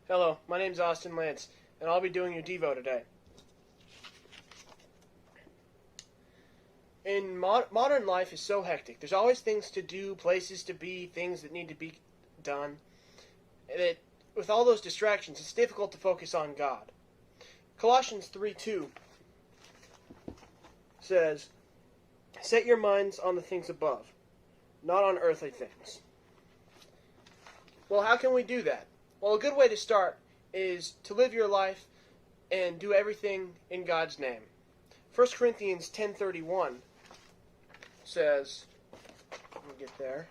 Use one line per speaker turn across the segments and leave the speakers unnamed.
Hello, my name's Austin Lance, and I'll be doing your Devo today. Modern life is so hectic. There's always things to do, places to be, things that need to be done. That with all those distractions, it's difficult to focus on God. Colossians 3:2 says, "Set your minds on the things above, not on earthly things." Well, how can we do that? Well, a good way to start is to live your life and do everything in God's name. 1 Corinthians 10:31 says, let me get there.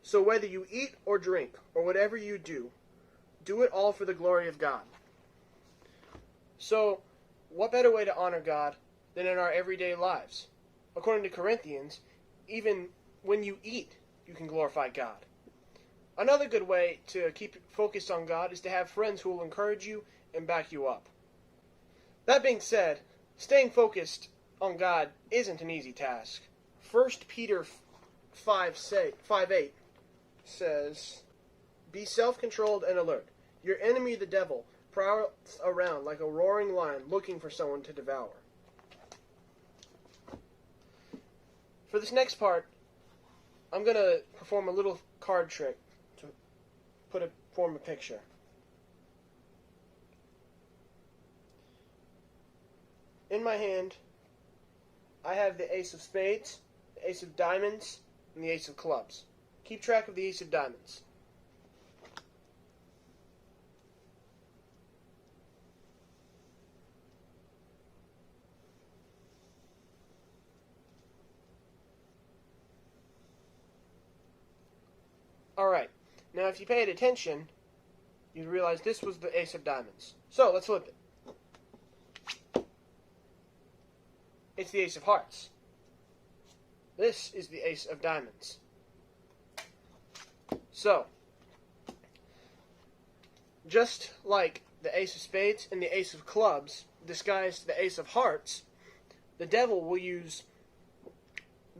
"So whether you eat or drink, or whatever you do, do it all for the glory of God." So, what better way to honor God than in our everyday lives? According to Corinthians, even when you eat, you can glorify God. Another good way to keep focused on God is to have friends who will encourage you and back you up. That being said, staying focused on God isn't an easy task. 1 Peter 5:8 says, "Be self-controlled and alert. Your enemy, the devil, prowls around like a roaring lion looking for someone to devour." For this next part, I'm going to perform a little card trick to form a picture. In my hand, I have the Ace of Spades, the Ace of Diamonds, and the Ace of Clubs. Keep track of the Ace of Diamonds. Alright, now if you paid attention, you'd realize this was the Ace of Diamonds. So, let's flip it. It's the Ace of Hearts. This is the Ace of Diamonds. So, just like the Ace of Spades and the Ace of Clubs disguised the Ace of Hearts, the devil will use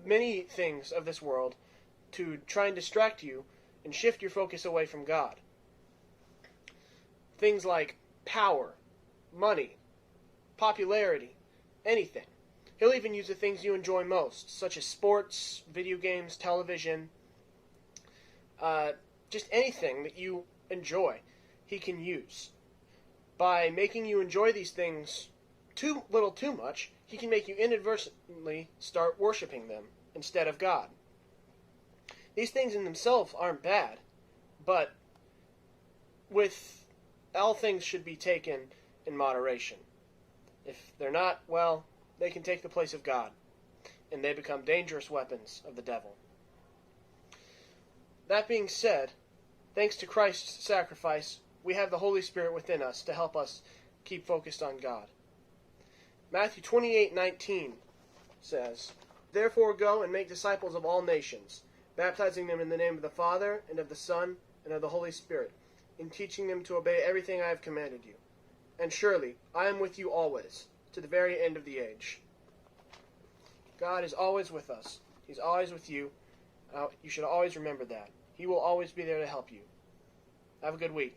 many things of this world to try and distract you and shift your focus away from God. Things like power, money, popularity, anything. He'll even use the things you enjoy most, such as sports, video games, television, just anything that you enjoy, he can use. By making you enjoy these things too much, he can make you inadvertently start worshiping them instead of God. These things in themselves aren't bad, but all things should be taken in moderation. If they're not, well, they can take the place of God, and they become dangerous weapons of the devil. That being said, thanks to Christ's sacrifice, we have the Holy Spirit within us to help us keep focused on God. Matthew 28:19 says, "Therefore go and make disciples of all nations, baptizing them in the name of the Father, and of the Son, and of the Holy Spirit, and teaching them to obey everything I have commanded you. And surely I am with you always, to the very end of the age." God is always with us. He's always with you. You should always remember that. He will always be there to help you. Have a good week.